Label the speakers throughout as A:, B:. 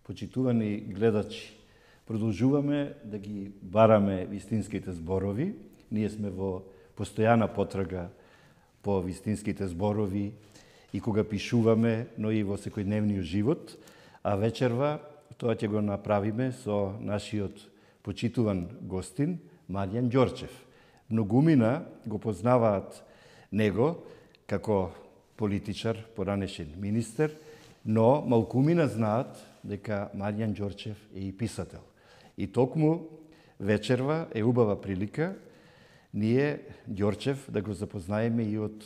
A: почитувани гледачи, продолжуваме да ги бараме вистинските зборови. Ние сме во постојана потрага по вистинските зборови и кога пишуваме, но и во секојдневниот живот, а вечерва тоа ќе го направиме со нашиот почитуван гостин Маријан Ѓорчев. Многумина го познаваат него како политичар, поранешен министер, но малкумина знаат дека Маријан Ѓорчев е и писател. И токму вечерва е убава прилика ние Ѓорчев да го запознаеме и од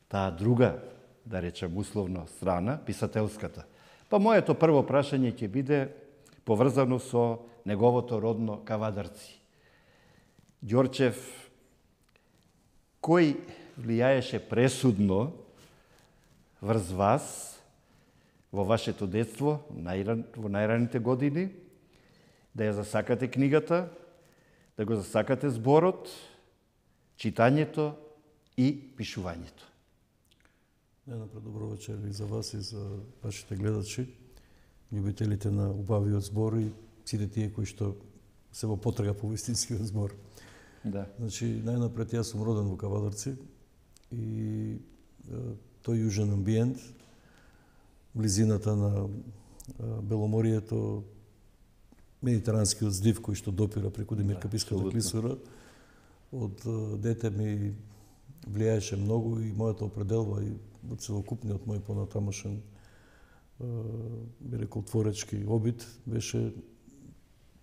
A: таа друга, да речем условно, страна, писателската. Па моето прво прашање ќе биде поврзано со неговото родно Кавадарци. Ѓорчев, кој влијаеше пресудно врз вас во вашето детство, во најраните години, да ја засакате книгата, да го засакате зборот, читањето и пишувањето?
B: Најнапред добро вечер и за вас и за вашите гледачи, љубителите на убавиот збор и сите тие кои што се во потрага по вистинскиот збор.
A: Да.
B: Значи, најнапред јас сум роден во Кавадарци и тој јужен амбиент, близината на Беломорието, медитеранскиот злив кој што допира преку Демиркаписката клисура, од дете ми влијаеше многу и мојата определба и целокупниот мој понатамошен би рекол творечки обид беше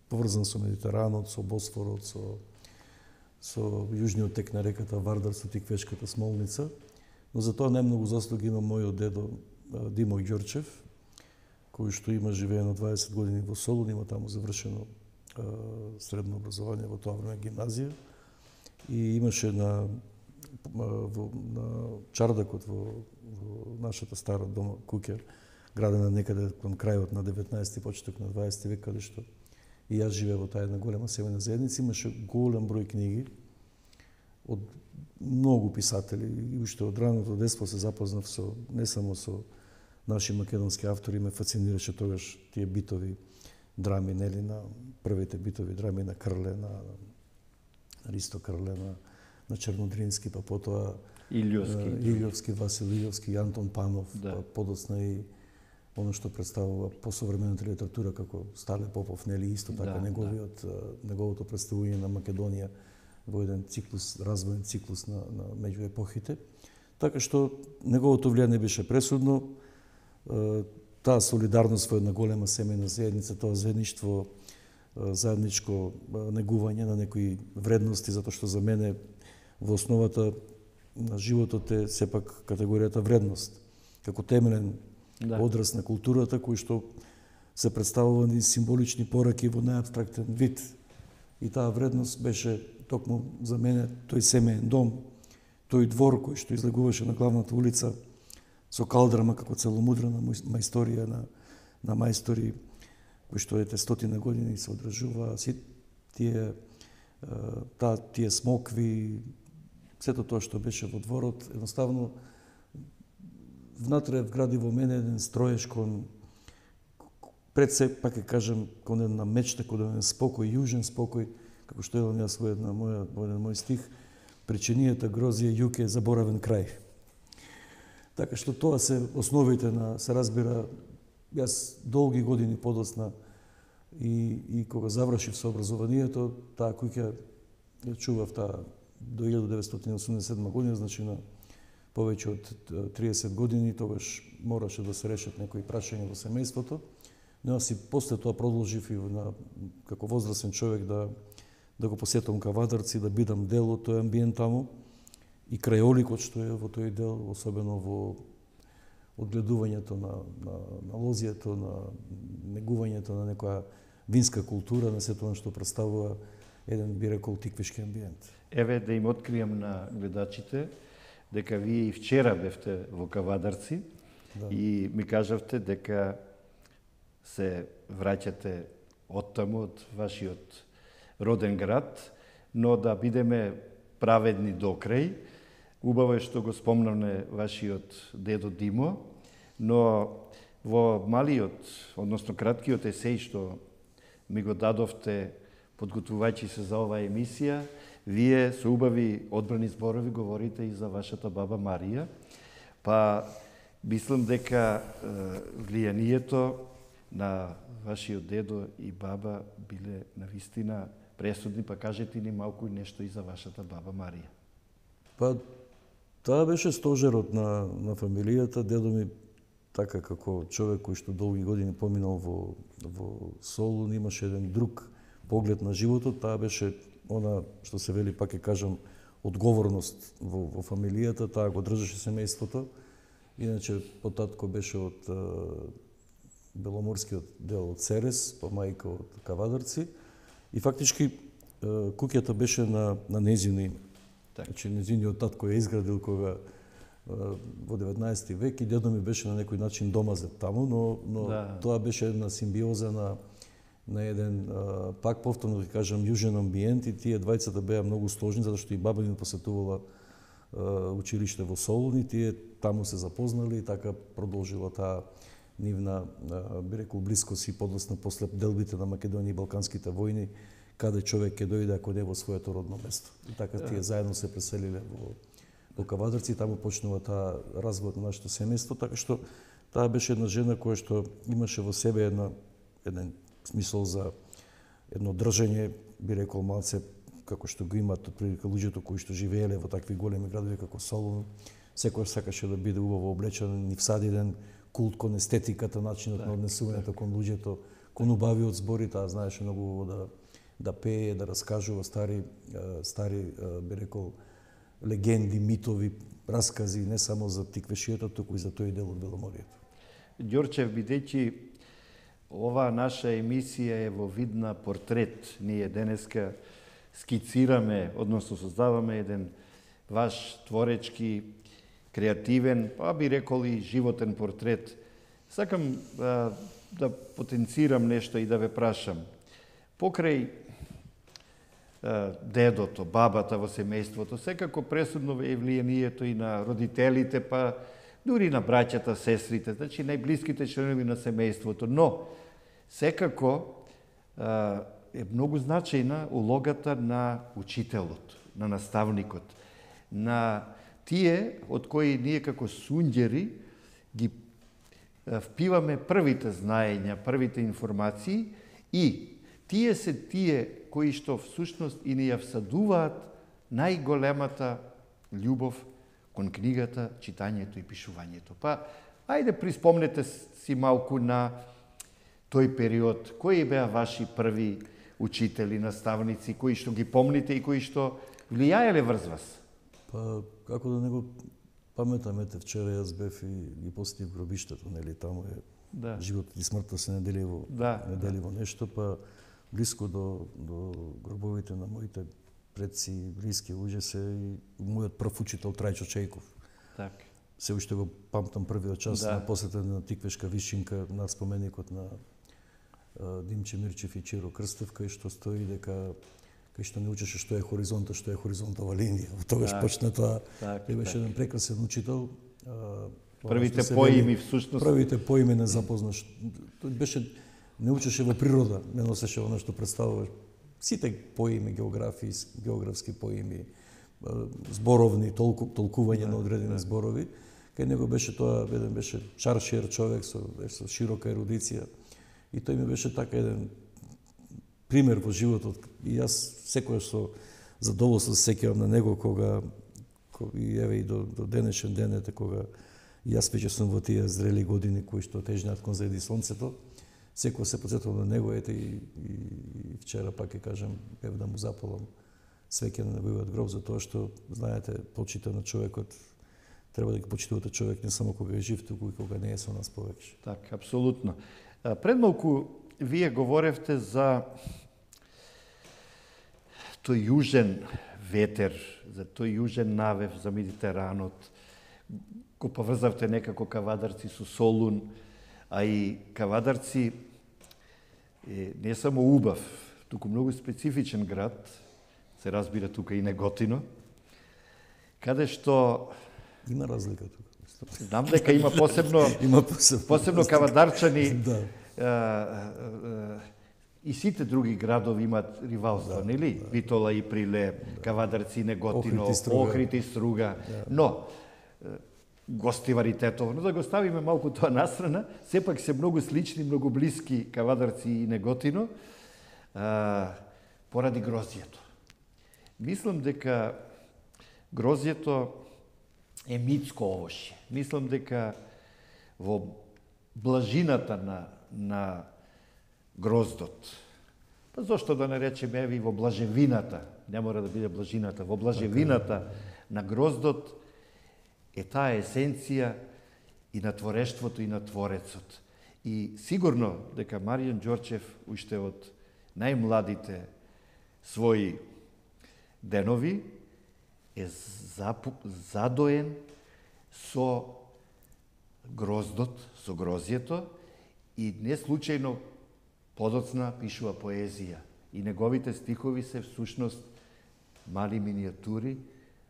B: поврзан со Медитеранот, со Босфорот, со јужниот тек на реката Вардар, со Тиквечката Смолница, но за тоа најмногу заслуги има мојот дедо Димо Ѓорчев, кој што има живеено 20 години во Солун, има таму завршено средно образование, во тоа време гимназија, и имаше на чардакот во нашата стара дома куќа, градена некаде кон крајот на 19 почеток на 20 век, каде што и јас живеев во таа една голема семејна заедница, имаше голем број книги од многу писатели и уште од раното детство се запознав со не само со наши македонски автори, ме фасцинираше тогаш тие битови драми, нели, на првите битови драми на Крле, на Ристо Крле, на Чернодрински, па потоа Илјовски, Васил Илјовски, Антон Панов, па подоцна и оно што представува посовремената литература како Стале Попов, нели, исто така неговото представување на Македонија во еден циклус, развоен циклус на меѓу епохите. Така што неговото влијание беше пресудно, таа солидарност во една голема семејна заедница, тоа заедништво, заедничко негување на некои вредности, затоа што за мене во основата на животот е сепак категоријата вредност, како темелен одраз на културата, кој што се представува и символични пораки во најабстрактен вид. И таа вредност беше токму за мене тој семеен дом, тој двор кој што излегуваше на главната улица со калдрама како целомудрена мајсторија на мајстори кои што ете стотина години се одржува, тие смокви, сето тоа што беше во дворот, едноставно внатре вгради во мене еден строеж кон пред се, пак ќе кажем, кон една мечта, кон еден спокој, јужен спокој, како што еден јас во еден мој стих, причинијата грозија јук е заборавен крај. Така што тоа се основите на, се разбира, јас долги години подоцна и кога завршив со образованието, таа куќа ја чував до 1987 година, значи на повеќе од 30 години, тогаш мораше да се решат некои прашања во семејството, но јас и после тоа продолжив и како возрастен човек да го посетам Кавадарци, да бидам дел од тој амбиент таму и крајоликот што е во тој дел, особено во одгледувањето на лозијето, на негувањето на некоја винска култура, на сето тоа што представува еден, би рекол, тиквешки амбиент.
A: Еве да им откријам на гледачите дека вие и вчера бевте во Кавадарци и ми кажавте дека се враќате оттаму, од вашиот роден град, но да бидеме праведни до крај. Убаво е што го спомнавме вашиот дедо Димо, но во малиот, односно краткиот есеј што ми го дадовте подготвувајќи се за оваа емисија, вие со убави одбрани зборови говорите и за вашата баба Марија, па мислам дека влијанието на вашиот дедо и баба биле навистина пресудни, па кажете ни малку нешто и за вашата баба Марија.
B: Па, таа беше стожерот на фамилијата. Дедо ми, така како човек кој што долги години поминал во Солун, имаше еден друг поглед на животот. Таа беше она, што се вели, пак ќе кажам, одговорност во фамилијата. Таа го држеше семејството. Иначе, потатко беше од беломорскиот дел од Серес, па мајка од Кавадарци. И фактички куќата беше на незино име. Значи, незиниот татко ја изградил кога во 19 век и дедо ми беше на некој начин домазет таму, но да. Тоа беше една симбиоза на еден, пак повторно да кажам, јужен амбиент, и тие двајцата беа многу сложни, затоа што и баба ми посетувала училиште во Солун и тие таму се запознали и така продолжила таа нивна, би рекол, блискост и подлесно после делбите на Македонија и Балканските војни, каде човек ќе дојде ако не во своето родно место. И така тие заедно се преселиле во Кавадарци и таму почнува таа развојот на нашето семејство, така што таа беше една жена која што имаше во себе еден смисол за едно држење, би рекол, малце како што го имаат отприлика луѓето кои што живееле во такви големи градови како Солун. Секој сакаше да биде убаво облечен, ни всади еден култ кон естетиката, начинот на однесувањето кон луѓето, кон убавиот збори. Таа знаеше многу да пее, да раскажува стари, би рекол, легенди, митови, раскази, не само за Тиквешијата, туку и за тој дел од Беломорието.
A: Ѓорчев, бидејќи ова наша емисија е во вид на портрет, ние денеска скицираме, односно создаваме еден ваш творечки, креативен, па би рекол и животен портрет. Сакам да потенцирам нешто и да ве прашам. Покрај дедото, бабата во семејството, секако пресудно е влијанието и на родителите, па дури на браќата, сестрите, значи најблиските членови на семејството. Но, секако е многу значајна улогата на учителот, на наставникот, на тие од кои ние како сунѓери ги впиваме првите знаења, првите информации, и тие се тие кои што всушност и ни ја всадуваат најголемата љубов кон книгата, читањето и пишувањето. Па, ајде приспомнете си малку на тој период. Кои беа ваши први учители, наставници, кои што ги помните и кои што влијаеле врз вас?
B: Па, како да не го паметам, вчера јас бев и ги посетив гробиштето, нели, таму е животот и смртта се не дели во нешто, па блиско до гробовите на моите предци, блиски луѓе се и мојот прв учител Трајчо Чејков.
A: Так.
B: Се уште го памтам првиот час на посета на Тиквешка вишинка на споменикот на Димче Мирчев и Чиро Крстев, кај што стои дека кај што не учеше што е хоризонта, што е хоризонтова линија. Тогаш почна тоа. Тој беше еден прекрасен учител.
A: Првите поими всушност.
B: Првите поими не запознаш. Тој беше не учеше во природа, не носеше оно што представува. Сите поими, географски поими, зборовни, толкување на одредени зборови. Кај него беше тоа, еден беше шаршиер човек со широка ерудиција. И тој ми беше така еден пример во животот. И јас секојаш со задоволство се сеќавам на него кога и еве и до денешен ден ете кога јас веќе сум во тие зрели години кои што тежнеат кон зајди сонцето. Секој се потсетувам на него, ете и вчера пак ќе кажам, бев да му запалам свеќе на неговиот гроб, затоа што, знаете, почита на човекот, треба да ги почитувате човек не само кога е жив, туку и кога не е со нас повеќе.
A: Така, апсолутно. Пред малку вие говоревте за тој јужен ветер, за тој јужен навев за Медитеранот. Го поврзавте некако Кавадарци со Солун, а и Кавадарци е не само убав, туку многу специфичен град, се разбира тука и Неготино, каде што...
B: Има разлика тука.
A: Знам дека има посебно Кавадарчани. И сите други градови имаат ривалство, нели? Битола и Прилеп, Кавадарци, Неготино, Охрид и Струга. Но гостиваритетовно, да го ставиме малку тоа настрана, сепак се многу слични, многу блиски Кавадарци и Неготино, поради грозјето. Мислам дека грозјето е митско овошје. Мислам дека во блажината на гроздот, па зошто да не речеме еви во блажевината, не мора да биде блажината, во блажевината на гроздот е таа есенција и на творештвото и на Творецот. И сигурно дека Маријан Ѓорчев уште од најмладите своји денови е задоен со гроздот, со грозјето и не случајно подоцна пишува поезија. И неговите стихови се всушност мали миниатури,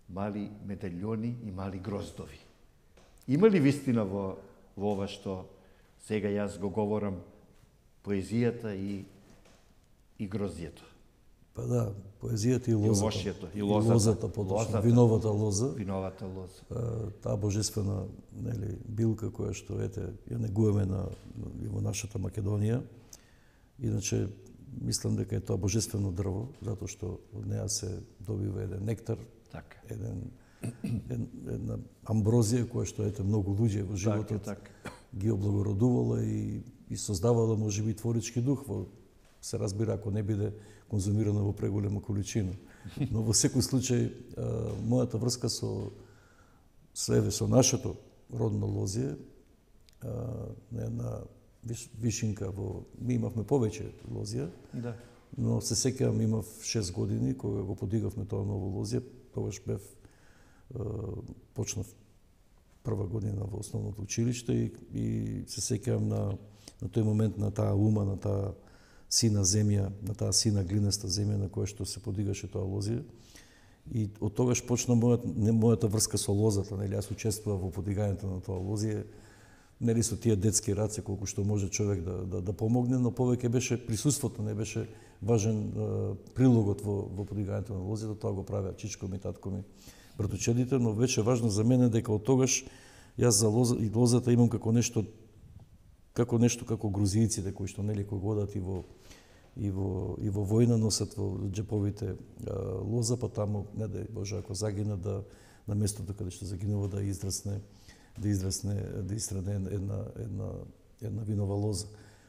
A: мали медальони и мали гроздови. Има ли вистина во ова што сега јас го говорам, поезијата и грозјето?
B: Па да, поезијата и лозата.
A: И
B: лозата, подочно, виновата лоза.
A: Виновата лоза.
B: Таа божествена, нели, билка која што ете ја негуваме и во нашата Македонија. Иначе мислам дека е тоа божествено дрво, затоа што од неа се добива еден нектар,
A: така.
B: Една амброзија која што ете многу луѓе во животот ги облагородувала и создавала можеби творички дух се разбира ако не биде конзумирана во преголема количина. Но во секој случај мојата врска со нашето родно лозје на една вишинка ми имавме повеќе лозија. Да. Но се сеќавам имав 6 години кога го подигавме тоа ново лозје, тогаш почнав прва година во основното училиште и се сеќавам на тој момент на таа ума, на таа сина земја, на таа сина глинеста земја на која што се подигаше тоа лозје. И од тогаш почна мојата врска со лозата, нели јас учествував во подигањето на тоа лозје, нели со тие детски раце колку што може човек да помогне, но повеќе беше присуството, не беше важен прилогот во подигањето на лозјето, тоа го правеа чичко ми, татко ми, братучедите, но беше важно за мене дека од тогаш јас за лозата имам како нешто како грузијците кои што нели кога одат и во војна носат во џеповите лоза, па таму не дај Боже ако загинат на местото каде што загинува да израсне една винова лоза.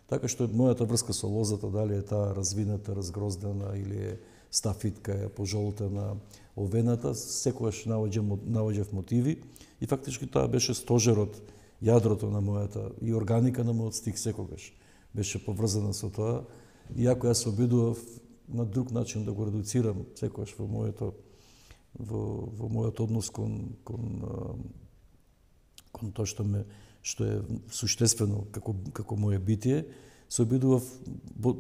B: Така што мојата врска со лозата, дали е таа развината, разгроздена или е стафитка, е пожолтена, овената, секогаш наоѓав мотиви и фактички тоа беше стожерот, јадрото на мојата и органика на мојот стих секогаш беше поврзана со тоа. Иако јас се обидував на друг начин да го редуцирам секогаш во мојот однос кон тоа што е суштествено како моје битие, се обидував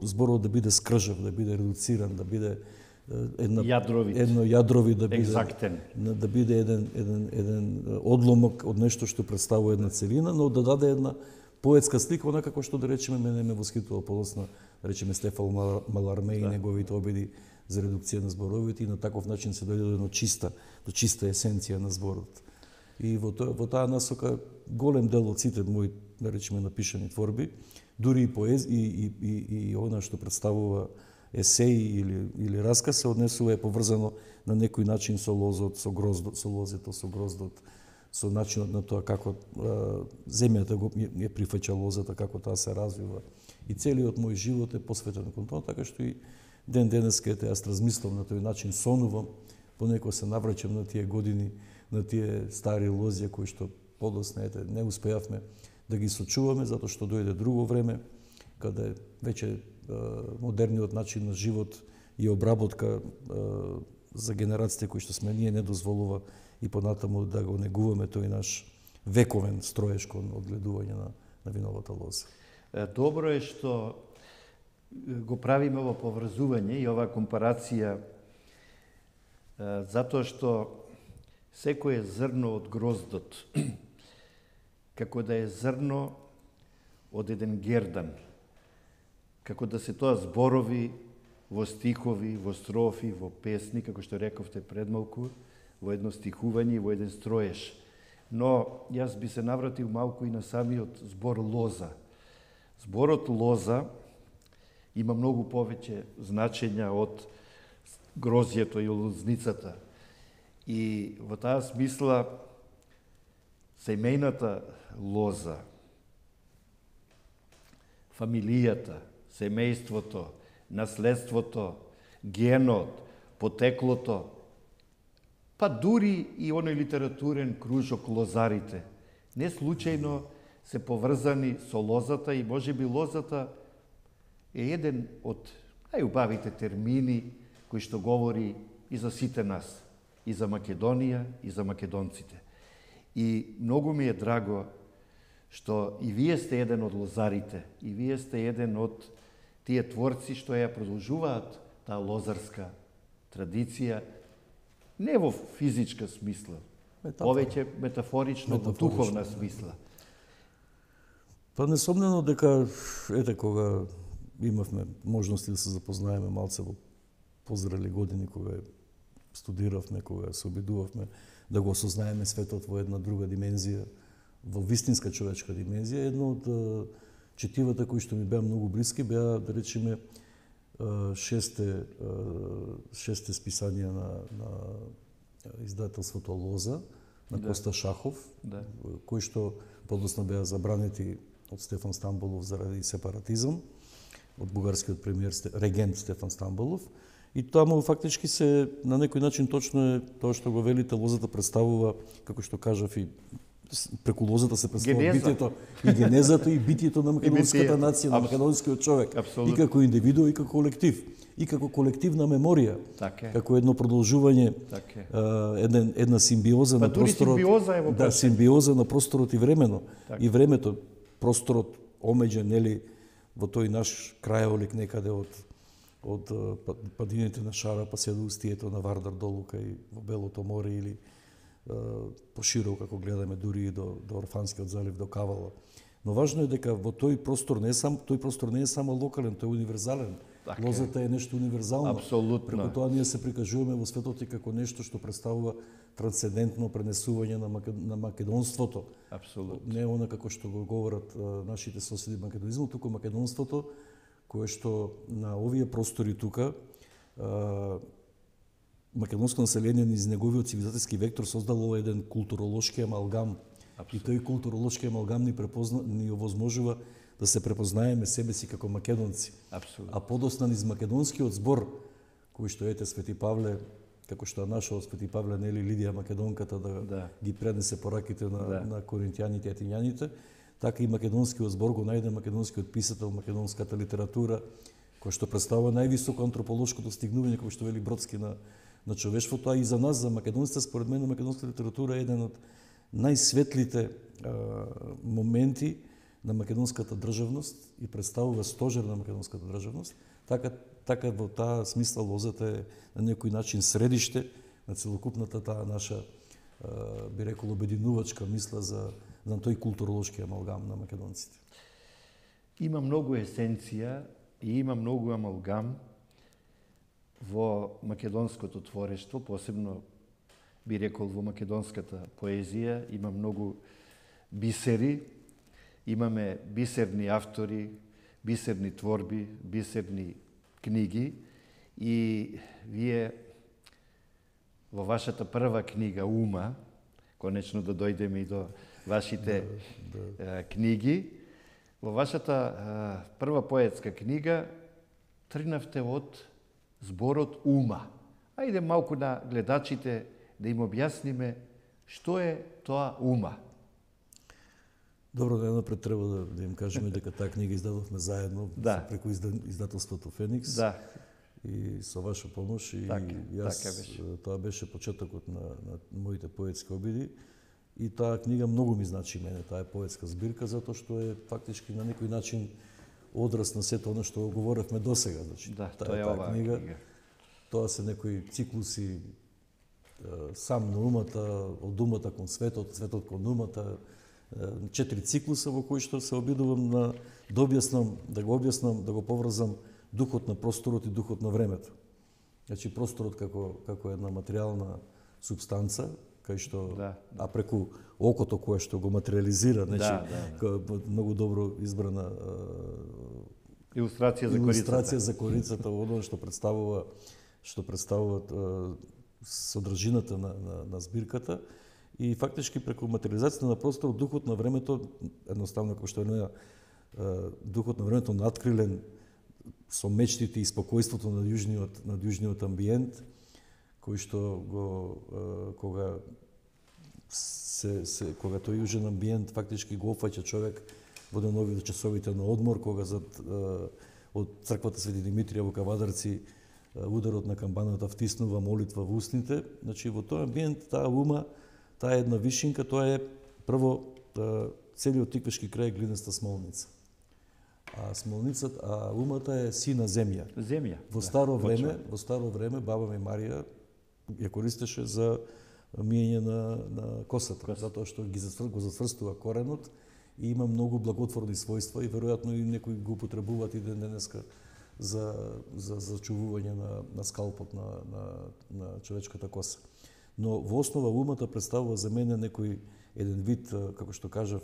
B: зборот да биде скржав, да биде редуциран, да биде јадрови, да биде еден одломок од нешто што представува една целина, но да даде една поетска слика, онака како што да речеме мене ме восхитува подоцна, да речеме Стефан Маларме и неговите обиди за редукција на зборовите и на таков начин се дојде до чиста есенција на зборот. И во таа насока голем дел од сите мои, да речеме, напишани творби, дури и поезија и она што представува есеи или расказ се однесува е поврзано на некој начин со лозот, со лозето, со гроздот, со начинот на тоа како земјата го ја прифаќа лозата, како таа се развива. И целиот мој живот е посветен кон тоа, така што и ден денеска јас размислам на тој начин, сонувам, понекогаш се навраќам на тие години, на тие стари лозја кои што подоцна не успеавме да ги сочуваме, затоа што дојде друго време, каде веќе модерниот начин на живот и обработка за генерациите кои што сме ние не дозволува и понатаму да го негуваме тој наш вековен строеж кон одгледување на виновата лоза.
A: Добро е што го правиме ова поврзување и оваа компарација, затоа што секое зрно од гроздот како да е зрно од еден гердан, како да се тоа зборови во стихови, во строфи, во песни, како што рековте пред малку, во едно стихување, во еден строеж. Но јас би се навратил малку и на самиот збор лоза. Зборот лоза има многу повеќе значења од грозјето и лозницата. И во таа смисла семејната лоза, фамилијата, семејството, наследството, генот, потеклото, па дури и оној литературен кружок лозарите, не случајно се поврзани со лозата и можеби лозата е еден од најубавите термини кои што говори и за сите нас, и за Македонија, и за македонците. И многу ми е драго што и вие сте еден од лозарите, и вие сте еден од тие творци што ја продолжуваат таа лозарска традиција, не во физичка смисла, повеќе метафорично, во духовна смисла.
B: Па несомнено дека, кога имавме можности да се запознаеме малце во позрели години, кога студиравме, кога се обидувавме да го осознаеме светот во една друга димензија, во вистинска човечка димензија, едно од четивата кои што ми беа многу блиски беа, да речеме, шесте списанија на издателството Лоза, на Коста Шахов, кои што подоцна беа забранети од Стефан Стамболов заради сепаратизам, од бугарскиот премиер регент Стефан Стамболов. И таму фактички се на некој начин точно е тоа што го велите, лозата представува, како што кажав, и преку лозата се представува битието и генезата и битието на македонската нација, на македонскиот човек.
A: Абсолютно.
B: И како индивидуум, и како колектив. И како колективна меморија. Како едно продолжување, една симбиоза на просторот.
A: Симбиоза е во
B: да, симбиоза на просторот и времено. И времето, просторот омеѓен, нели, во тој наш крајолик некаде од падините на Шара па се до устието на Вардар долу кај во Белото море или пошироко како гледаме дури и до Орфанскиот залив, до Кавала. Но важно е дека во тој простор не е само локален, тој е универзален. Лозата е нешто универзално.
A: Апсолутно.
B: Преку тоа ние се прикажуваме во светот и како нешто што представува трансцендентно пренесување на македонството.
A: Апсолутно.
B: Не она како што го говорат нашите соседи македонизмот, туку македонството кое што на овие простори тука македонско население низ неговиот цивилизацијски вектор создало еден културолошки амалгам. И тој културолошки амалгам ни овозможува да се препознаеме себе си како македонци.
A: Абсолютно.
B: А подосна низ македонскиот збор, кој што Свети Павле, како што нашол Свети Павле, нели Лидија Македонката да ги пренесе пораките на коринтијаните и атињаните, така и македонскиот збор го најде македонскиот писател, македонската литература, кој што представува највисоко антрополошкото стигнување, кој што вели Бродски на човештвото, а и за нас, за македонците, според мен, македонската литература е еден од најсветлите моменти на македонската државност и представува стожер на македонската државност. Така во таа смисла лозата е на некој начин средиште на целокупната таа наша, би рекол, обединувачка мисла за тој културолошки амалгам на македонците.
A: Има многу есенција и има многу амалгам во македонското творештво, посебно би рекол во македонската поезија, има многу бисери, имаме бисерни автори, бисерни творби, бисерни книги и вие во вашата прва книга Ума, конечно да дојдеме и до вашите книги, во вашата прва поетска книга тргнавте од зборот Ума. Ајде малку на гледачите да им објасниме што е тоа Ума.
B: Добро, најнапред треба да им кажеме дека таа книга издадовме заедно преку издателството Феникс и со ваша помош и тоа беше почетокот на моите поетски обиди и таа книга многу ми значи мене, таа е поетска збирка затоа што е фактички на некој начин одраз на сето она што говоревме досега, значи.
A: Тоа е оваа книга.
B: Тоа се некои циклуси сам на умата, од умата кон светот, светот кон умата, 4 циклуса во кои што се обидувам да објаснам, да го поврзам духот на просторот и духот на времето. Значи просторот како една материјална субстанца, кај што а преку окото кое што го материализира, значи многу добро избрана илустрација за корицата, оно што представуваат содржината на збирката. И фактички преку материализацијата на просторот, духот на времето, едноставно како што е духот на времето надкрилен со мечтите и спокојството на јужниот амбиент, кој што кога тој јужен амбиент фактички го опфаќа човек во денови до часовите на одмор, кога од црквата Свети Димитрија во Кавадарци ударот на камбаната втиснува молитва во устните. Значи во тој амбиент таа ума, таа е една вишинка, тоа е прво целиот Тиквешки крај глинеста смолница. А умата е сина земја. Во старо време баба ми Марија ја користеше за миење на косата, затоа што го зацврстува коренот и има многу благотворни својства и веројатно и некои го употребуваат и денеска за зачувување на скалпот на човечката коса. Но во основа умата представува за мене еден вид, како што кажав,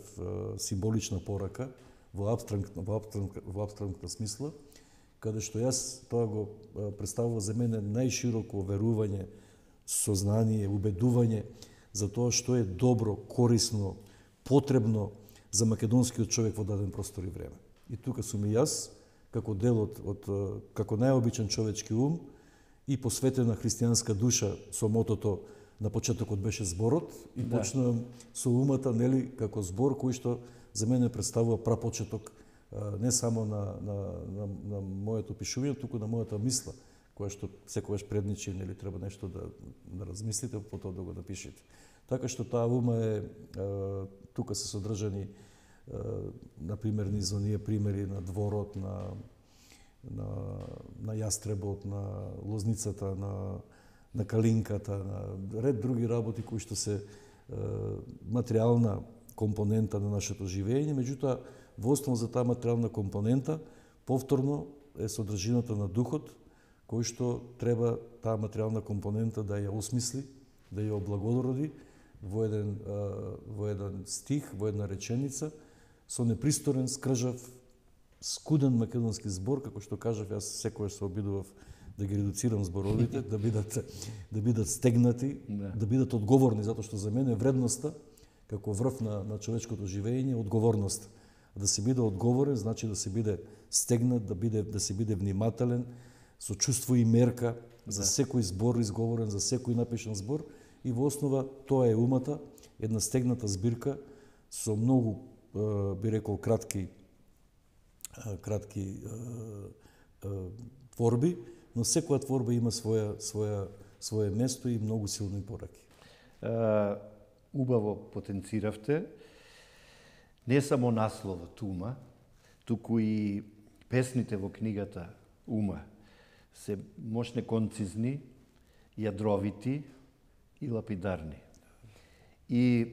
B: символична порака во абстрактна смисла, каде што тоа го представува за мене најшироко верување, сознание, убедување за тоа што е добро, корисно, потребно за македонскиот човек во даден простор и време. И тука сум и јас, како дел како најобичен човечки ум и посветена христијанска душа со мотото на почетокот беше зборот и почнувам со умата, нели, како збор кој што за мене представува прапочеток не само на моето пишување, туку на мојата мисла, која што секогаш предничи, нели, треба нешто да размислите, потоа да го напишете. Така што таа ума е, тука се содржани, например, низ оние примери на дворот, на јастребот, на лозницата, на калинката, на ред други работи кои што се материјална компонента на нашето живење, меѓутоа во основа за таа материјална компонента повторно е содржината на духот, кој што треба таа материјална компонента да ја осмисли, да ја облагодроди во еден стих, во една реченица, со непристорен, скржав, скуден македонски збор, како што кажав, јас секогаш се обидував да ги редуцирам зборовите, да бидат стегнати, да бидат одговорни, затоа што за мене вредноста како врв на човечкото живење, одговорност. Да се биде одговорен, значи да се биде стегнат, да се биде внимателен, со чувство и мерка за секој збор изговорен, за секој напишан збор, и во основа тоа е умата, една стегната збирка со многу, би рекол, кратки творби, но секоја творба има свое место и многу силни пораки.
A: Убаво потенциравте не само насловот Ума, туку и песните во книгата Ума се мощне, концизни, јадровити и лапидарни. И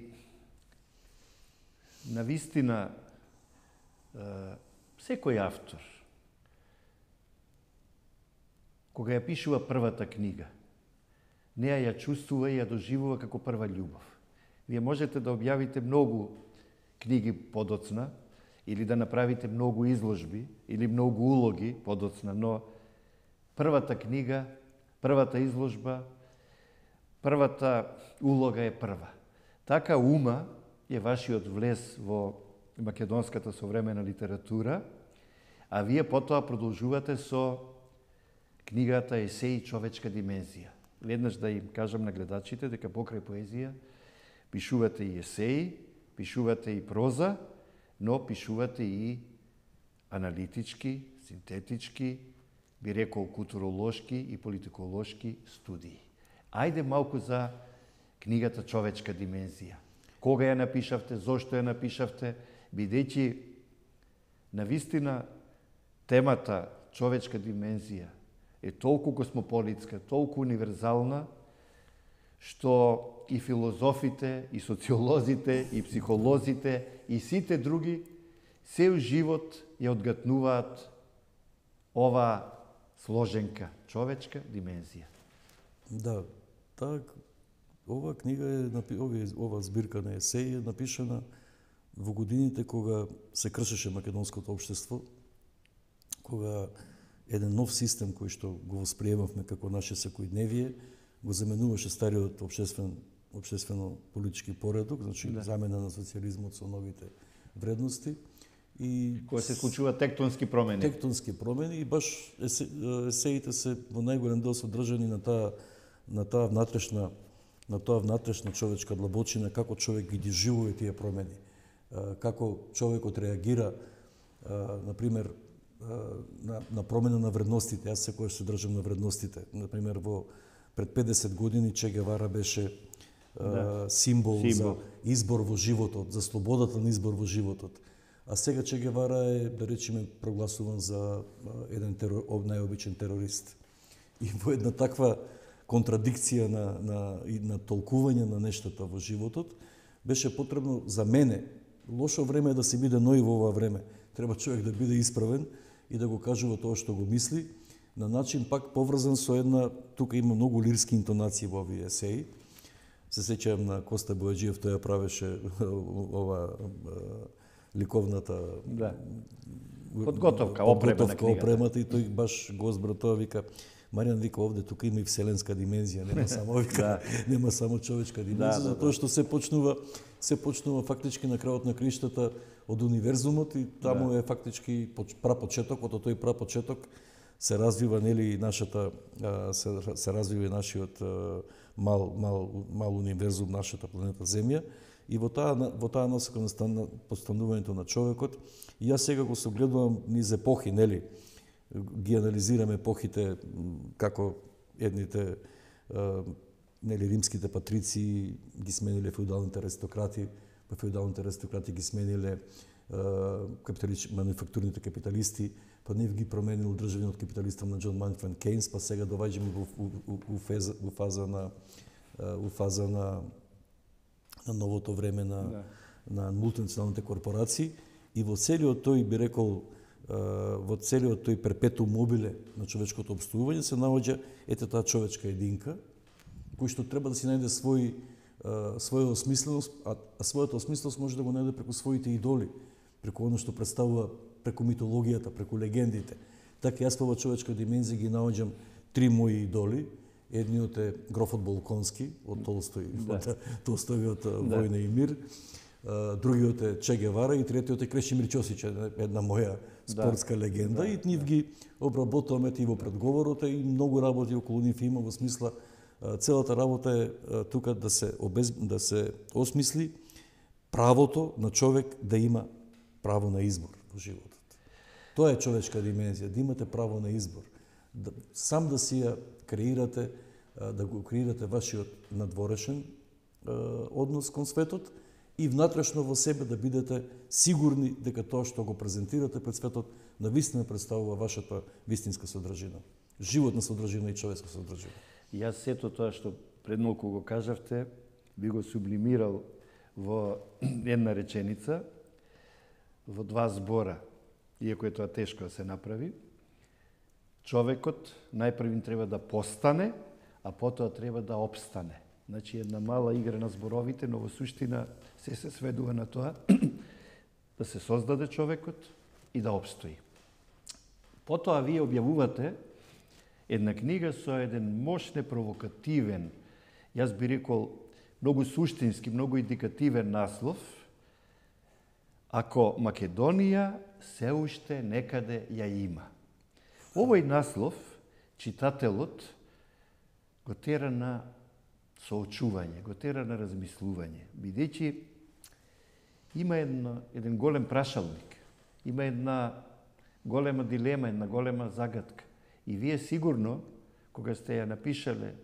A: навистина секој автор кога ја пишува првата книга, неа ја чувствува и ја доживува како прва љубов. Вие можете да објавите многу книги подоцна или да направите многу изложби или многу улоги подоцна, но првата книга, првата изложба, првата улога е прва. Така Ума е вашиот влез во македонската современа литература, а вие потоа продолжувате со книгата Есеи човечка димензија. Веднаш да им кажам на гледачите дека покрај поезија пишувате и есеи, пишувате и проза, но пишувате и аналитички, синтетички, би рекол културолошки и политиколошки студии. Ајде малку за книгата Човечка димензија. Кога ја напишавте, зошто ја напишавте, бидејќи навистина темата човечка димензија е толку космополитска, толку универзална, што и филозофите, и социолозите, и психолозите, и сите други, сеј живот ја одгатнуваат ова сложенка, човечка димензија.
B: Да, ова книга ова збирка на есеи е напишана во годините кога се кршеше македонското општество, кога еден нов систем кој што го восприемавме како наше секојдневие, го заменуваше стариот обштествено-политички поредок, значи замена на социјализмот со новите вредности. И
A: кога се случува тектонски промени.
B: Тектонски промени и баш есеите се во најголем дел содржани на таа внатрешна човечка длабочина, како човек ги доживува тие промени, како човекот реагира, например, на промена на вредностите. Јас секогаш се држам на вредностите. Например, пред 50 години Че Гевара беше символ за избор во животот, за слободата на избор во животот. А сега Че Гевара е, да речеме, прогласуван за еден најобичен терорист. И во една таква контрадикција на толкување на нештата во животот, беше потребно за мене, лошо време е да се биде ној во ова време. Треба човек да биде исправен и да го кажува тоа што го мисли, на начин пак поврзан со една, тука има многу лирски интонации во овие есеи. Се сеќавам на Коста Бојаджиев, тој ја правеше ова ликовната
A: подготовка, опрема на книгата.
B: Опремата, и тој баш го збра тоа, вика, Маријан, вика, овде тука има и вселенска димензија, нема само вика, нема само човечка димензија, затоа што се почнува фактички на крајот на криштата од универзумот и таму е фактички прапочетокот, од тој прапочеток се развива нели нашата се развива и нашиот мал универзум, нашата планета Земја. И во таа насока на постанувањето на човекот, и јас сега го согледувам низ епохи, нели, ги анализираме епохите како едните нели римските патрици ги смениле феудалните аристократи, па феудалните аристократи ги смениле мануфактурните капиталисти, па нив ги променил државниот капиталистам на Џон Мајнфред Кейнс, па сега доваѓаме во фаза на новото време на мултинационалните корпорации, и во целиот тој, би рекол, во целиот тој перпетум мобиле на човечкото опстојување се наоѓа таа човечка единка, кој што треба да си најде своја осмисленост, а својата осмисленост може да го најде преку своите идоли, преку оно што представува, преку митологијата, преку легендите. Така јас во човечка димензија ги наоѓам 3 мои идоли. Едниот е грофот Болконски од Толстојовиот Војна и мир, другиот е Че Гевара и третиот е Крешимир Ќосич, една моја спортска легенда, и нив ги обработуваме и во предговорот, и многу работи околу нив има, во смисла целата работа е тука да се осмисли правото на човек да има право на избор во животот. Тоа е човечка димензија, да имате право на избор. Сам да си ја креирате, да го креирате вашиот надворешен однос кон светот и внатрешно во себе да бидете сигурни дека тоа што го презентирате пред светот навистина представува вашата вистинска содржина. Животна содржина и човечка содржина.
A: Јас сето тоа што пред малку го кажавте, би го сублимирал во една реченица, во 2 збора, иако е тоа тешко да се направи. Човекот најпрвин треба да постане, а потоа треба да опстане. Значи, една мала игра на зборовите, но во суштина се сведува на тоа да се создаде човекот и да опстои. Потоа вие објавувате една книга со еден мощне провокативен, јас би рекол, многу суштински, многу индикативен наслов: Ако Македонија се уште некаде ја има. Овој наслов читателот го тера на соочување, го тера на размислување, бидејќи има еден голем прашалник, има една голема дилема, една голема загадка. И вие сигурно, кога сте ја напишале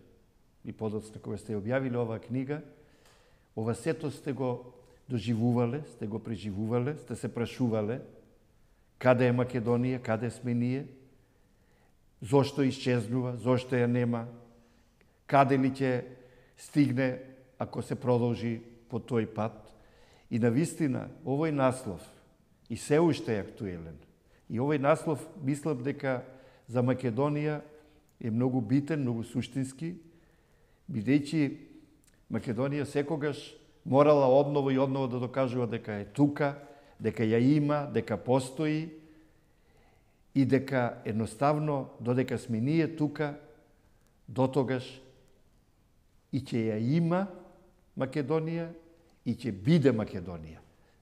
A: и подоцна кога сте ја објавиле оваа книга, ова сето сте го доживувале, сте го преживувале, сте се прашувале каде е Македонија, каде сме ние, зошто исчезнува, зошто ја нема, каде ли ќе стигне ако се продолжи по тој пат. И навистина, овој наслов и се уште е актуелен. И овој наслов, мислам дека за Македонија е многу битен, многу суштински, бидејќи Македонија секогаш морала одново и одново да докажува дека е тука, дека ја има, дека постои и дека едноставно, додека сме ние тука, дотогаш и ќе ја има Македонија и ќе биде Македонија.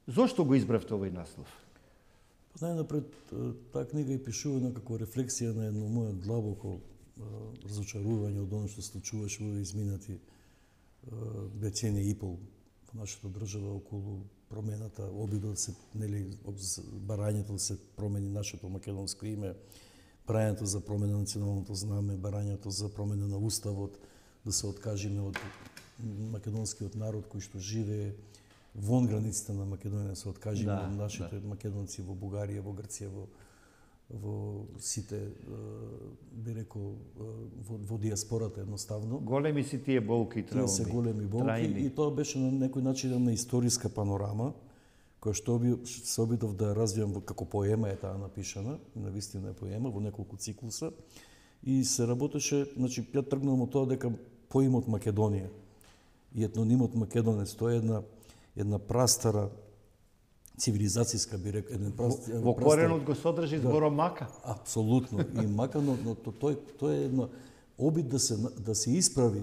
A: Зошто го избравте овој наслов?
B: Најнапред, таа книга е пишувана како рефлексија на едно моје длабоко разочарување од оно што случуваше во изминати деценија и пол во нашата држава околу промената, обидот се, нели, барањето да се промени нашето македонско име, барањето за промена на националното знаме, барањето за промена на уставот, да се откажеме од македонскиот народ кој што живее вон границите на Македонија, се откажеме од нашите македонци во Бугарија, во Грција, во сите, би рекол, во диаспората едноставно.
A: Големи си тие болки и травми.
B: Тие се големи болки трајни. И тоа беше на некој начин една историска панорама, која што се обидов да развијам како поема е таа напишана, навистина е поема, во неколку циклуса, и се работеше, значи, ја тргнувам од тоа дека поимот Македонија и етнонимот Македонец, тоа е една прастара цивилизацијска, би рекол,
A: во коренот го содржи зборот мака.
B: Апсолутно, и мака, но тоа е една обид да се исправи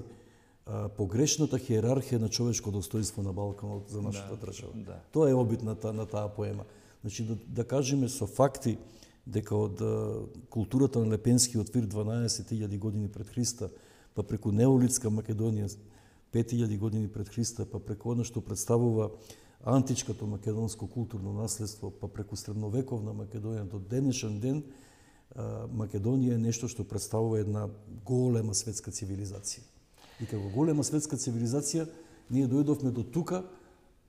B: погрешната хиерархија на човечко достоинство на Балканот за нашата држава.
A: Да.
B: Тоа е обид на таа поема. Значи, да кажеме со факти дека од културата на Лепенскиот вир 12.000 години пред Христа, па преку неолитска Македонија 5.000 години пред Христа, па преку она што представува античкото македонско културно наследство, па преку средновековна Македонија до денешен ден, Македонија е нешто што представува една голема светска цивилизација. И како голема светска цивилизација, ние дојдовме до тука,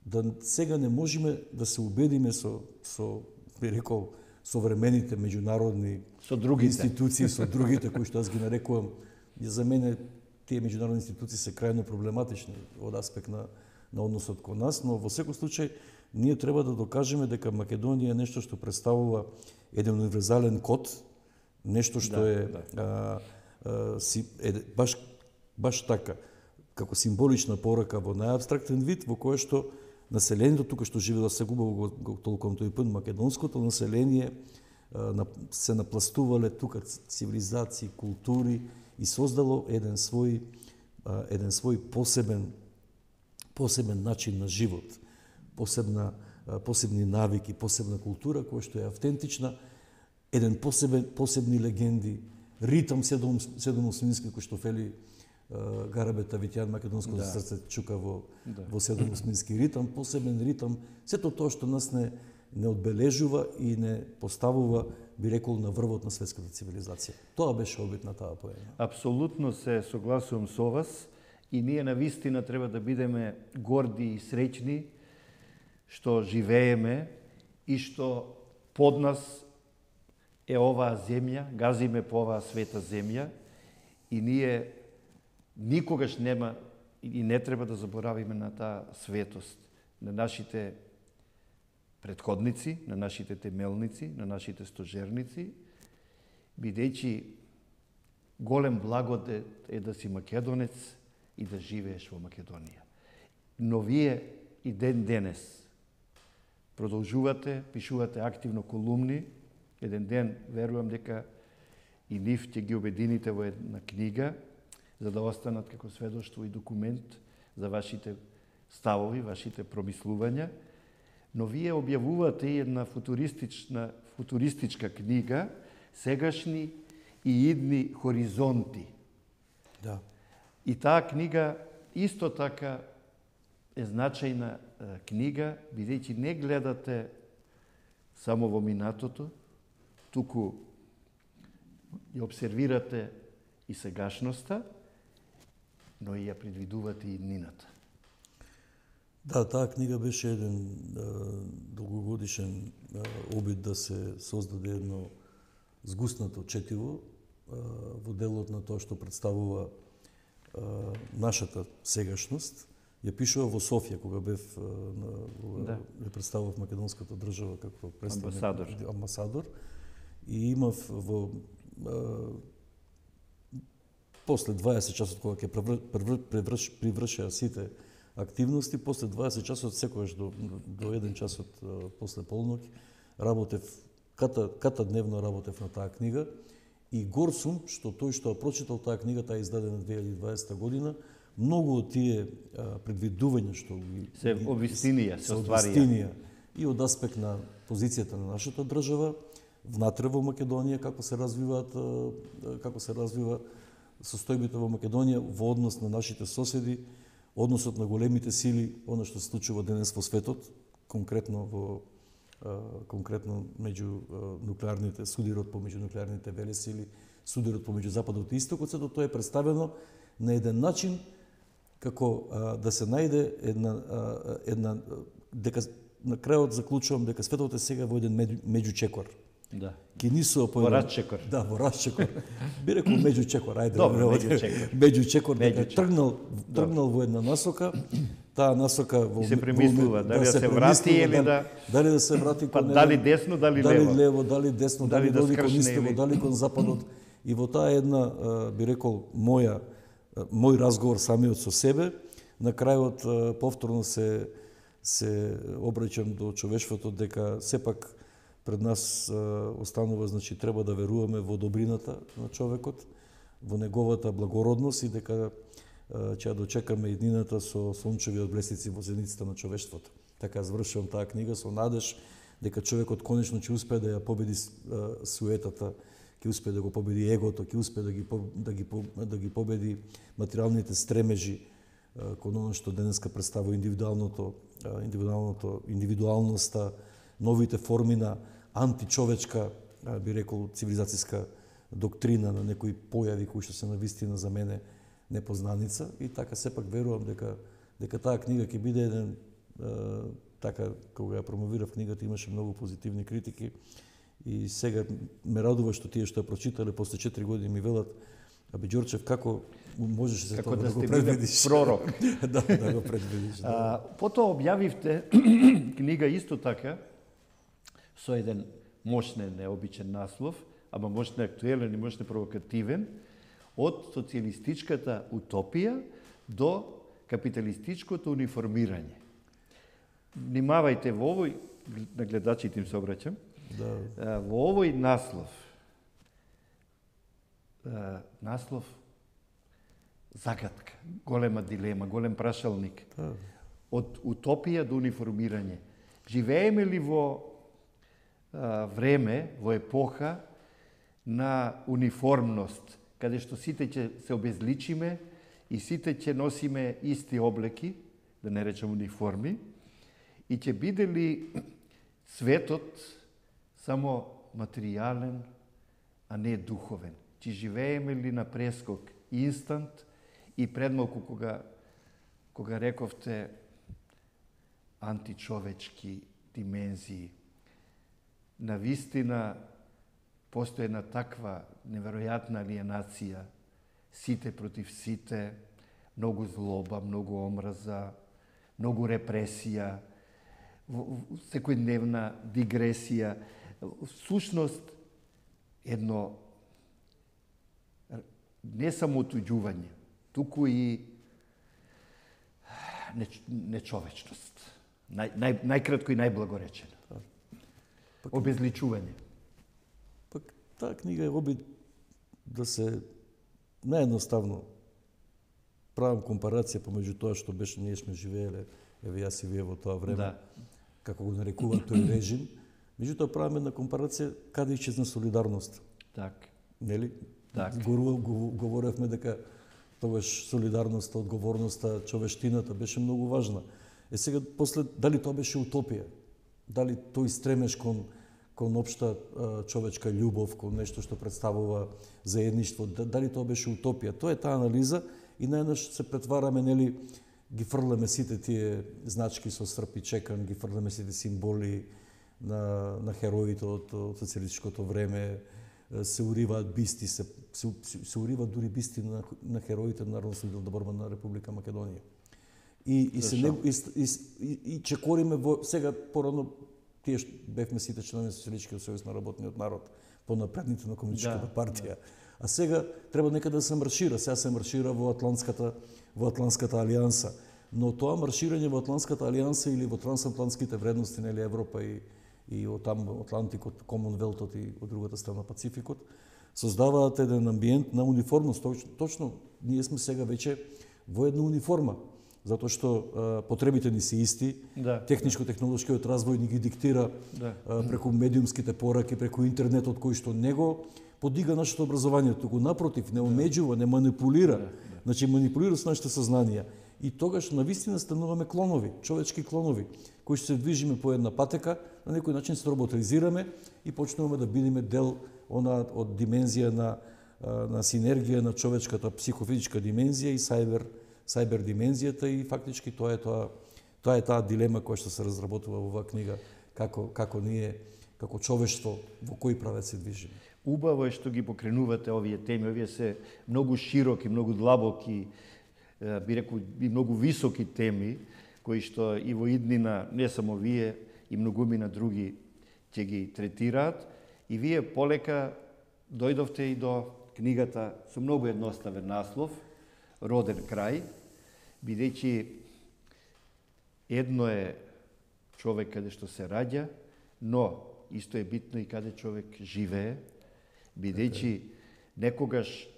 B: да сега не можеме да се убедиме со би рекол, современите меѓународни институции, со другите, кои што аз ги нарекувам, и за мене тие меѓународни институции се крајно проблематични од аспект на односот кон нас, но во секој случај ние треба да докажеме дека Македонија е нешто што представува еден универзален код, нешто што баш така, како символична порака во најабстрактен вид, во кој што населението тука што живее, се губаво го толком тој пат, македонското население се напластувале тука цивилизации, култури и создало еден свој посебен начин на живот, посебни навики, посебна култура која што е автентична, еден посебни легенди, ритам седомосмински кој што фели Гарабет Авитјан, македонското срце чука во седомосмински ритам, посебен ритам, сето тоа што нас не одбележува и не поставува, би рекол, на врвот на светската цивилизација. Тоа беше обид на таа поема.
A: Апсолутно се согласувам со вас и ние навистина треба да бидеме горди и среќни што живееме и што под нас е оваа земја, газиме по оваа света земја и ние никогаш нема и не треба да заборавиме на таа светост, на нашите предходници, на нашите темелници, на нашите стожерници, бидејќи голем благодет е да си македонец и да живееш во Македонија. Но вие и ден денес продолжувате, пишувате активно колумни, еден ден верувам дека и нив ќе ги обедините во една книга, за да останат како сведоштво и документ за вашите ставови, вашите промислувања, но вие објавувате и една футуристичка книга, сегашни и идни хоризонти.
B: Да.
A: И таа книга исто така е значајна книга, бидејќи не гледате само во минатото, туку ја обсервирате и сегашноста, но и ја предвидувате и иднината.
B: Да, таа книга беше еден долгогодишен обид да се создаде едно згуснато четиво во делот на тоа што представува нашата сегашност, ја пишува во Софија, кога бев ја представував македонската држава како амбасадор. И имав во после 20 часот кога ќе привршеа сите активности, после 20 часот секогаш до 1 часот после полноќ работев ката дневно работев на таа книга и гор сум што тој што ја прочитал таа книга, таа е издадена 2020 година, многу од тие предвидувања што
A: се обвистинија, се остварија
B: и од аспект на позицијата на нашата држава внатре во Македонија, како се развива состојбите во Македонија во однос на нашите соседи, односот на големите сили, она што се случува денес во светот, конкретно меѓу нуклеарните, судирот помеѓу нуклеарните велесили, судирот помеѓу Западот и Истокот, сето тоа е представено на еден начин како да се најде една дека на крајот заклучувам дека светот е сега во еден меѓучекор.
A: Да.
B: Во
A: разчекор.
B: Да, во разчекор. Би рекол меѓучекор, ајде.
A: Добро, меѓучекор.
B: Меѓучекор, дека тргнал во една насока, таа насока во
A: се премислува дали да се врати или
B: дали да се врати кон
A: дали десно, дали
B: лево, дали десно, дали
A: да
B: кон истоко, дали кон западот. И во таа една би рекол мој разговор самиот со себе, на крајот повторно се обраќам до човештвото дека сепак пред нас останува, значи треба да веруваме во добрината на човекот, во неговата благородност и дека ќе ја дочекаме иднината со сончевиот блесници во зеницата на човештвото. Така завршувам таа книга со надеж дека човекот конечно ќе успее да ја победи суетата, ќе успее да го победи егото, ќе успее да ги победи материјалните стремежи кон оно што денеска представува индивидуалноста, новите форми на античовечка, би рекол, цивилизацијска доктрина на некои појави кои што се навистина за мене непознаница и така сепак верувам дека таа книга ќе биде еден така кога ја промовирав книгата имаше многу позитивни критики и сега ме радува што тие што ја прочитале после 4 години ми велат Абе Ѓорчев како можеше се
A: како
B: тоа
A: да
B: го
A: предвидиш пророк.
B: да го предвидиш.
A: Потоа објавивте книга исто така со еден мощен, необичен наслов, ама мощно актуелен и мощно провокативен, од социјалистичката утопија до капиталистичкото униформирање. Внимавајте во овој, на гледачите им се обраќам, во овој наслов загадка, голема дилема, голем прашалник. Од утопија до униформирање. Живееме ли во време, во епоха на униформност, каде што сите ќе се обезличиме и сите ќе носиме исти облеки, да не речем униформи, и ќе биде ли светот само материјален, а не духовен? Ќе живееме ли на прескок инстант и предмалку кога рековте античовечки димензии. На вистина постои една таква неверојатна алиенација, сите против сите, многу злоба, многу омраза, многу репресија, секојдневна дигресија, всушност едно не само отуѓување, туку и нечовечност. Најкратко и најблагоречено. Обезличување.
B: Пак таа книга е обид да се наједноставно правам компарација помеѓу тоа што беше ние сме живееле, еве јас и вие во тоа време, како го нарекува тој режим, меѓутоа правиме една компарација каде исчезна солидарност.
A: Так.
B: Нели?
A: Так.
B: Говоревме дека тогаш солидарноста, одговорноста, човештината беше многу важна. Сега после дали тоа беше утопија? Дали тој стремеш кон општа човечка љубов, кон нешто што представува заедништво, дали тоа беше утопија? Тоа е таа анализа и најнаш се претвараме, нели, ги фрлеме сите тие значки со срп и чекан, ги фрлеме сите символи на хероите од социјалистичкото време, се уриваат бисти, се уриваат дури бисти на хероите на Народната борба на Република Македонија. И чекориме сега порано тие што бевме сите членови на Социјалистичкиот сојуз на работниот народ, понапредните на Комунистичката партија. А сега треба некаде да се маршира, сега се маршира во Атлантската алијанса. Но тоа марширање во Атлантската алијанса или во трансатлантските вредности на Европа и од таму Атлантикот, Комонвелтот и од другата страна Пацификот, создаваат еден амбиент на униформност. Точно ние сме сега веќе во една униформа, затоа што потребите ни се исти, техничко-технолошкиот развој ни ги диктира преку медиумските пораки, преку интернетот кој што не го подига нашето образование, туку напротив, не омеѓува, не манипулира. Значи манипулира со нашите сознанија. И тогаш навистина стануваме клонови, човечки клонови, кои што се движиме по една патека, на некој начин се роботизираме и почнуваме да бидеме дел од димензија на синергија на човечката психофизичка димензија и сајбер димензијата, и фактички тоа е таа дилема која што се разработува во оваа книга, како ние како човештво во кој правец се движиме.
A: Убаво е што ги покренувате овие теми, овие се многу широки, многу длабоки, би рекол и многу високи теми, кои што и во иднина не само вие и многумина други ќе ги третираат, и вие полека дојдовте и до книгата со многу едноставен наслов Роден крај, бидејќи едно е човек каде што се раѓа, но исто е битно и каде човек живее, бидејќи некогаш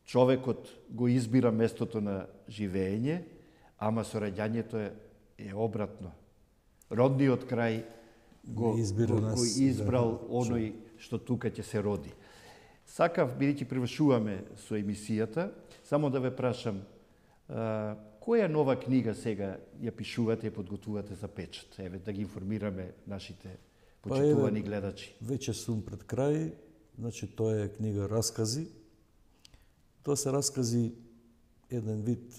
A: човекот го избира местото на живење, ама со раѓањето е обратно. Родниот крај го избрал оној што тука ќе се роди. Сакав, бидејќи превршуваме со емисијата, само да ве прашам, која нова книга сега ја пишувате и подготвувате за печат? Еве, да ги информираме нашите почитувани гледачи.
B: Веќе сум пред крај, значи тоа е книга Раскази. Тоа се раскази еден вид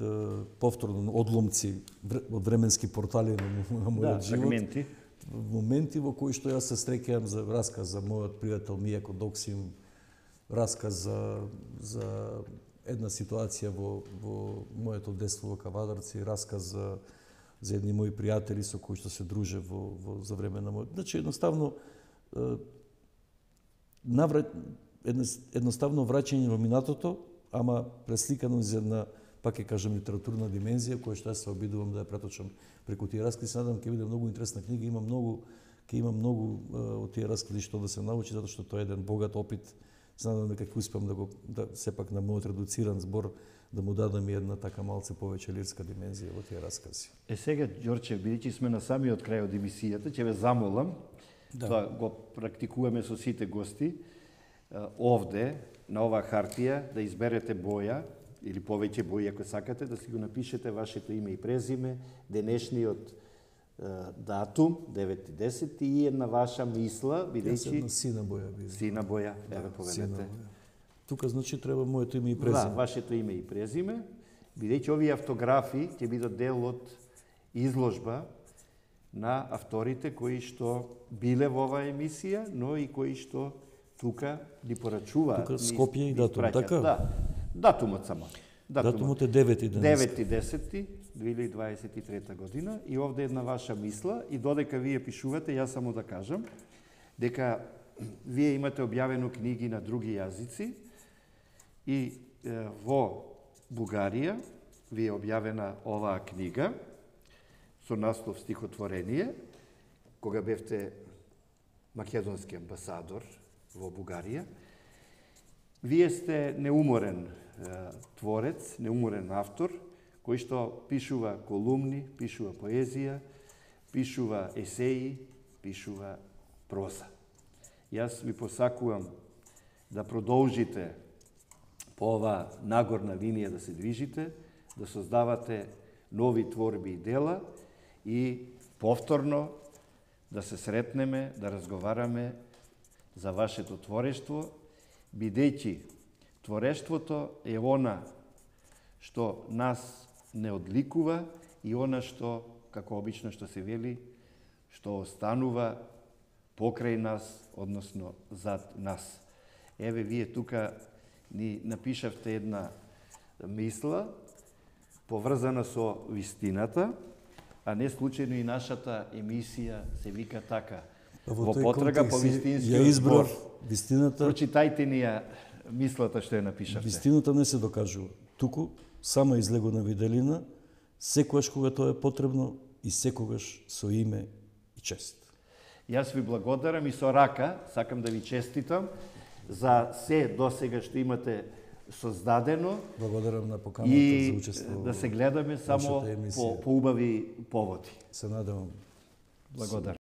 B: повторно одломци од временски портали на мојот живот.
A: Фрагменти.
B: Моменти во кои што јас се среќавам за расказ за мојот пријател Мијако Доксим, расказ за една ситуација во моето детство во Кавадарци, расказ за едни мои пријатели со кои што се друже за време на мојот. Значи едноставно враќање во минатото, ама пресликано из една, пак ќе кажам, литературна димензија, која што јас се обидувам да ја преточам преку тие раскази. Се надам ќе биде многу интересна книга, има многу од тие раскази што да се научи, затоа што тоа е еден богат опит. Се надам дека ќе успеам да сепак на мојот редуциран збор да му дадам и една така малце повеќе лирска димензија во тие раскази.
A: Сега, Ѓорче, бидејќи сме на самиот крај од емисијата, ќе ве замолам, тоа го практикуваме со сите гости, овде, на оваа хартија, да изберете боја, или повеќе бои, ако сакате, да си го напишете вашето име и презиме, денешниот датум, 9.10, и една ваша мисла, бидејќи...
B: Јас сина боја би.
A: Сина боја, еве поведете.
B: Тука значи треба моето име и презиме.
A: Да, вашето име и презиме, бидејќи овие автографи ќе бидат дел од изложба на авторите кои што биле во оваа емисија, но и кои што тука ни порачуваат.
B: Тука Скопје и датум, така?
A: Да, датумот само.
B: Датумот е
A: 9.10.2023 година, и овде една ваша мисла, и додека вие пишувате, јас само да кажам дека вие имате објавено книги на други јазици, и во Бугарија ви е објавена оваа книга со наслов Стихотворение, кога бевте македонски амбасадор во Бугарија. Вие сте неуморен творец, неуморен автор, кој што пишува колумни, пишува поезија, пишува есеи, пишува проза. Јас ви посакувам да продолжите по оваа нагорна линија да се движите, да создавате нови творби и дела, и повторно да се сретнеме, да разговараме за вашето творештво, бидејќи творештвото е она што нас не одликува и она што, како обично што се вели, што останува покрај нас, односно зад нас. Еве, вие тука ни напишавте една мисла, поврзана со вистината, а не случајно и нашата емисија се вика така. Во потрага по вистинскиот збор.
B: Вистината,
A: Прочитајте ни ја мислата што ја напишавте.
B: вистината не се докажува. Туку сама излего на виделина, секогаш кога тоа е потребно и секогаш со име и чест.
A: Јас ви благодарам и со рака сакам да ви честитам за се досега што имате создадено
B: Благодарам на поканата за
A: и
B: учество.
A: да се гледаме само
B: нашата емисија.
A: по убави поводи.
B: Се надевам.
A: Благодарам.